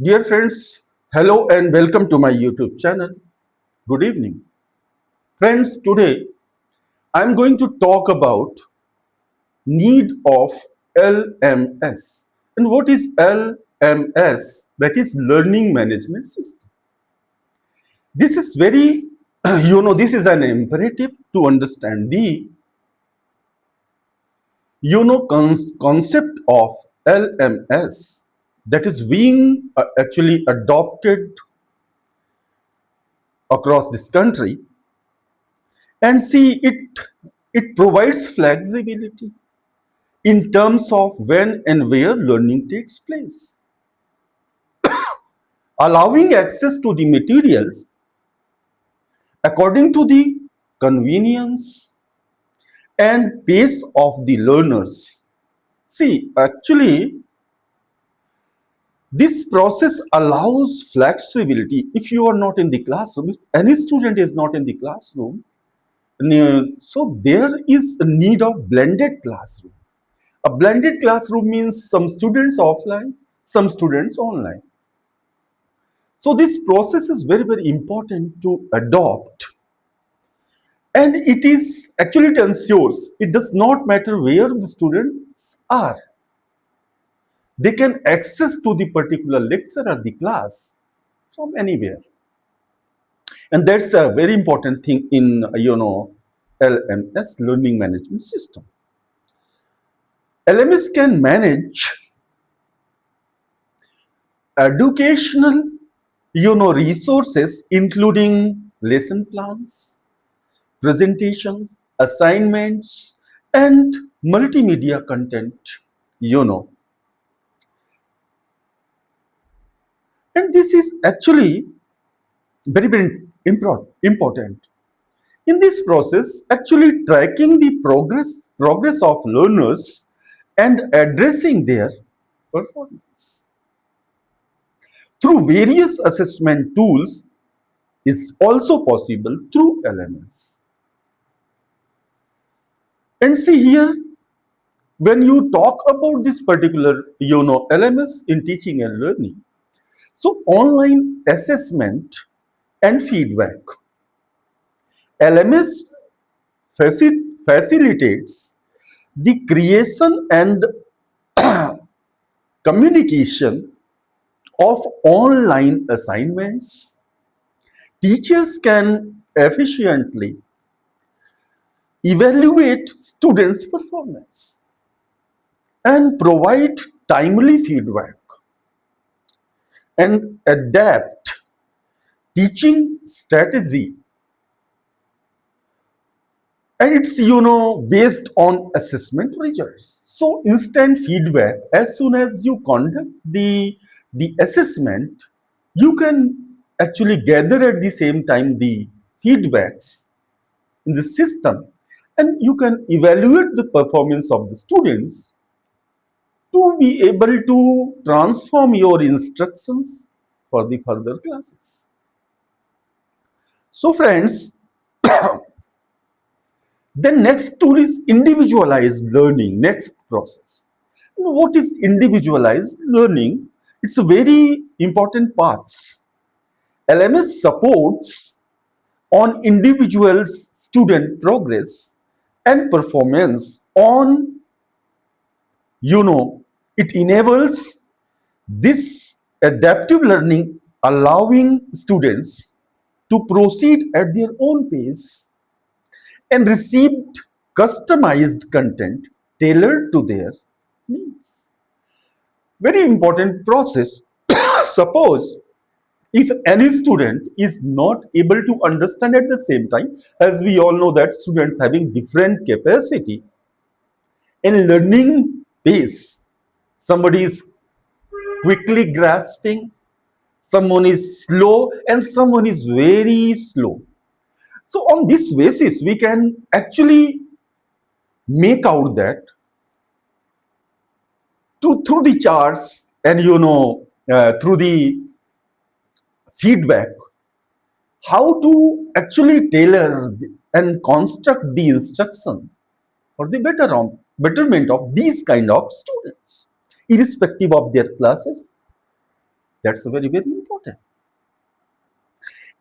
Dear friends, hello and welcome to my YouTube channel. Good evening. Friends, today I'm going to talk about need of LMS. And what is LMS? That is Learning Management System. This is very, this is an imperative to understand the, concept of LMS that is being actually adopted across this country. And see, it provides flexibility in terms of when and where learning takes place, allowing access to the materials according to the convenience and pace of the learners. See, actually, this process allows flexibility. If you are not in the classroom, if any student is not in the classroom, so there is a need of blended classroom. A blended classroom means some students offline, some students online. So this process is very, very important to adopt. And it is actually, it ensures it does not matter where the students are. They can access to the particular lecture or the class from anywhere. And that's a very important thing in, LMS, Learning Management System. LMS can manage educational resources including lesson plans, presentations, assignments, and multimedia content, you know and this is actually very, very important in this process, actually tracking the progress of learners and addressing their performance through various assessment tools is also possible through LMS. And see here, when you talk about this particular, LMS in teaching and learning, so online assessment and feedback, LMS facilitates the creation and communication of online assignments. Teachers can efficiently evaluate students' performance and provide timely feedback and adapt teaching strategy, and it's based on assessment results. So instant feedback, as soon as you conduct the assessment, you can actually gather at the same time the feedbacks in the system, and you can evaluate the performance of the students to be able to transform your instructions for the further classes. So friends, then next tool is individualized learning, next process. What is individualized learning? It's a very important part. LMS supports on individuals' student progress and performance on, it enables this adaptive learning, allowing students to proceed at their own pace and received customized content tailored to their needs. Very important process. Suppose if any student is not able to understand at the same time, as we all know that students having different capacity in learning pace, somebody is quickly grasping, someone is slow, and someone is very slow. So on this basis, we can actually make out that through the charts and through the feedback, how to actually tailor and construct the instruction for the betterment of these kind of students, irrespective of their classes. That's very, very important.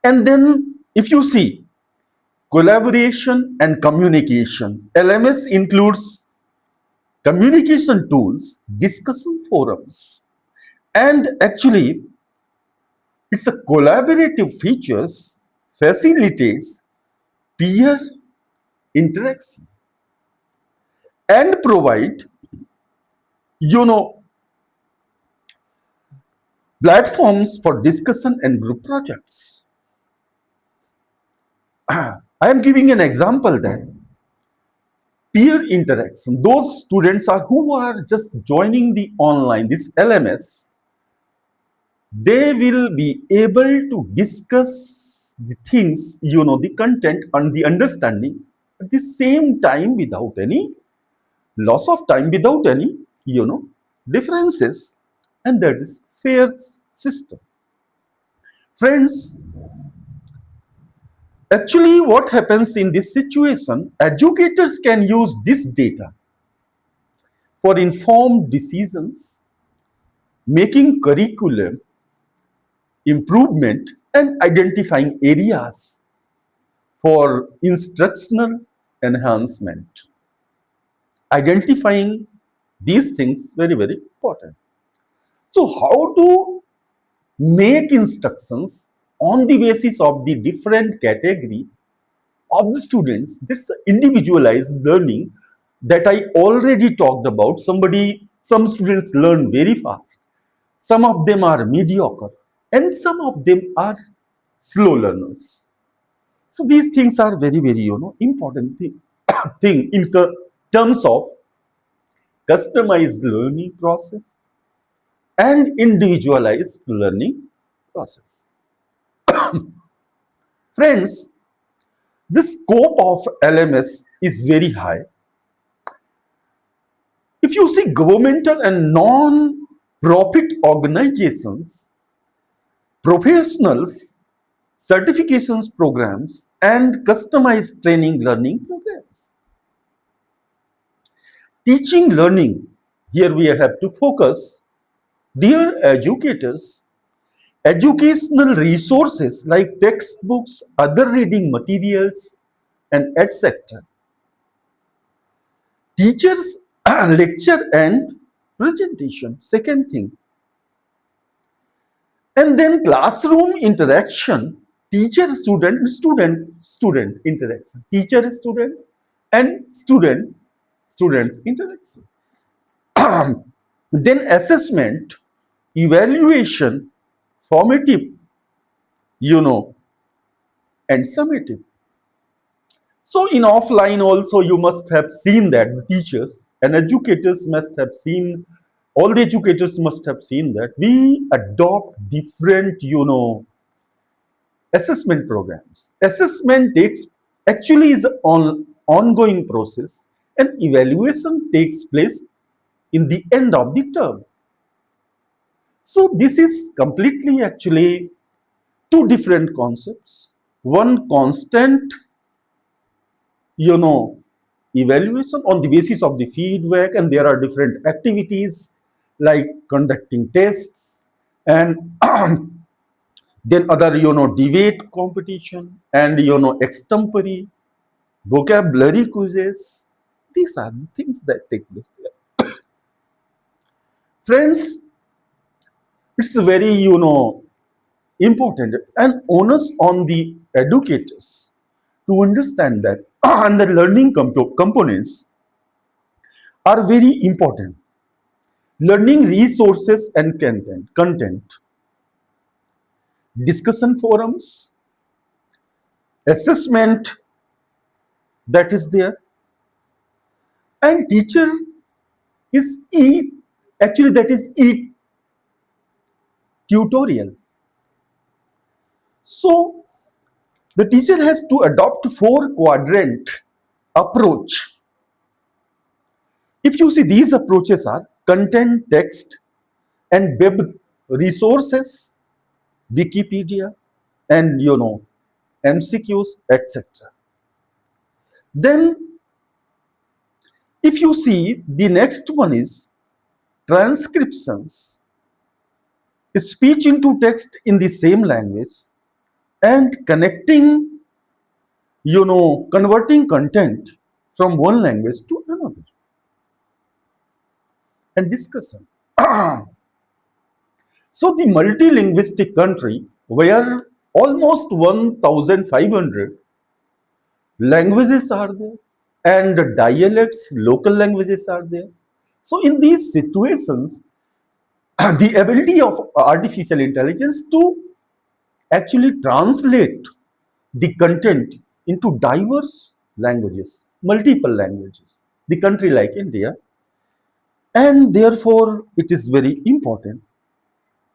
And then if you see collaboration and communication, LMS includes communication tools, discussion forums, and actually it's a collaborative features facilitates peer interaction and provide you know platforms for discussion and group projects. I am giving an example that peer interaction, those students are who are just joining the online, this LMS, they will be able to discuss the things, the content and the understanding at the same time without any loss of time, without any, differences. And that is fair system. Friends, actually what happens in this situation, educators can use this data for informed decisions, making curriculum improvement and identifying areas for instructional enhancement. Identifying these things very, very important. So how to make instructions on the basis of the different category of the students? This individualized learning that I already talked about. Some students learn very fast, some of them are mediocre, and some of them are slow learners. So these things are very, very important thing in terms of customized learning process and individualized learning process. Friends, the scope of LMS is very high. If you see governmental and non-profit organizations, professionals, certifications programs, and customized training learning programs. Teaching learning, here we have to focus. Dear educators, educational resources like textbooks, other reading materials, and etc. Teachers lecture and presentation, second thing. And then classroom interaction, teacher student, student interaction, teacher student, and students interaction. Then assessment, evaluation, formative, you know, and summative. So in offline also you must have seen that the teachers and educators must have seen, all the educators must have seen that we adopt different, assessment programs. Assessment takes actually is an ongoing process, and evaluation takes place in the end of the term. So this is completely actually two different concepts. One constant, you know, evaluation on the basis of the feedback, and there are different activities like conducting tests and then other, debate competition and, extempore vocabulary quizzes. These are the things that take place there. Friends, it's very, important and onus on the educators to understand that and the learning components are very important. Learning resources and content, discussion forums, assessment that is there, and teacher is actually that is tutorial. So the teacher has to adopt four quadrant approach. If you see, these approaches are content, text, and web resources, Wikipedia, and MCQs, etc. Then if you see, the next one is transcriptions, speech into text in the same language, and connecting, converting content from one language to another. And discussion. So the multilinguistic country where almost 1500 languages are there and dialects, local languages are there. So in these situations, the ability of artificial intelligence to actually translate the content into diverse languages, multiple languages, the country like India, and therefore it is very important.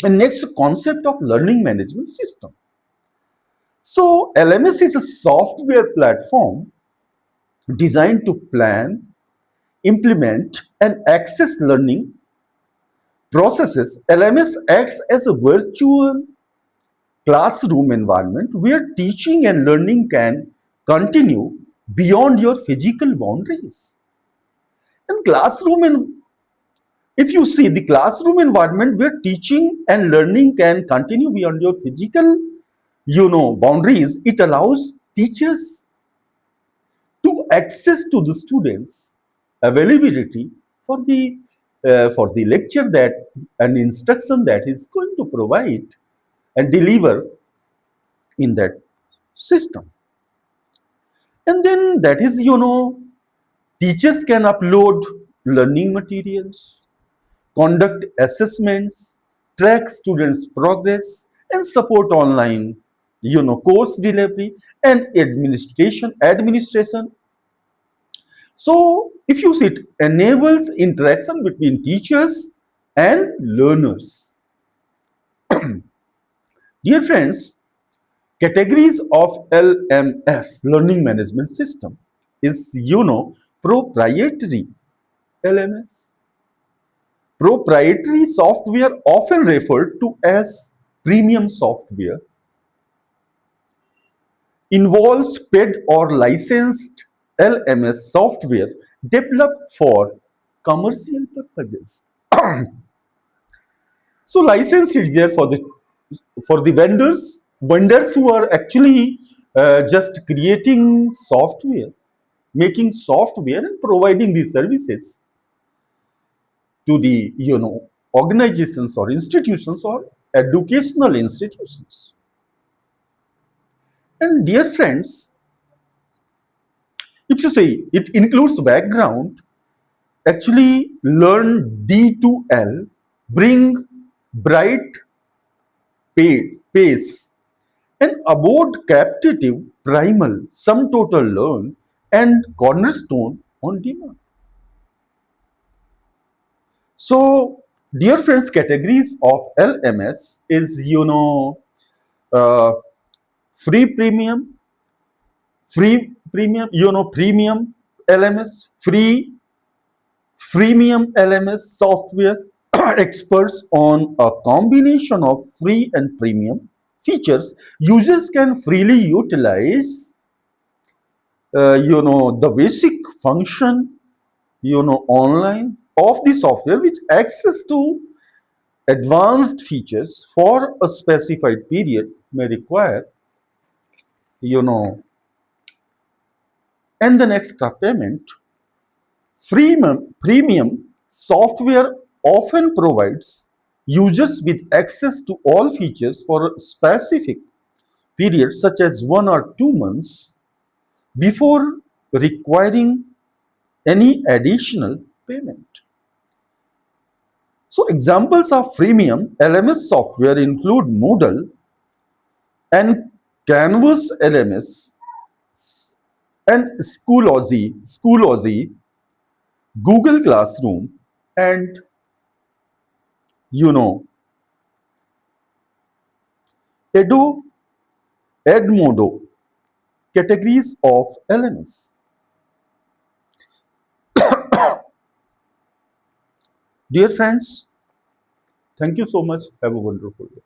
And next, concept of learning management system. So LMS is a software platform designed to plan, implement, and access learning processes. LMS acts as a virtual classroom environment where teaching and learning can continue beyond your physical boundaries. And if you see the classroom environment where teaching and learning can continue beyond your physical, boundaries, it allows teachers to access to the students availability for the lecture that an instruction that is going to provide and deliver in that system. And then that is, teachers can upload learning materials, conduct assessments, track students' progress, and support online, course delivery and administration. So if you see, it enables interaction between teachers and learners. Dear friends, categories of LMS, learning management system, is, proprietary LMS. Proprietary software, often referred to as premium software, involves paid or licensed LMS software developed for commercial purposes. So license is there for the vendors who are actually just creating software, making software and providing these services to the organizations or institutions or educational institutions. And dear friends, if you say it includes background, actually learn D2L, bring bright pace, and abode captive primal sum total learn, and cornerstone on demand. So dear friends, categories of LMS is, uh, free premium, premium LMS, freemium LMS software experts on a combination of free and premium features. Users can freely utilize, the basic function, online of the software, which access to advanced features for a specified period may require, you know, and then extra payment. Premium software often provides users with access to all features for a specific period, such as 1 or 2 months, before requiring any additional payment. So, examples of freemium LMS software include Moodle and Canvas LMS and Schoology, Google Classroom, and you know Edo Edmodo categories of LMS. Dear friends, thank you so much. Have a wonderful day.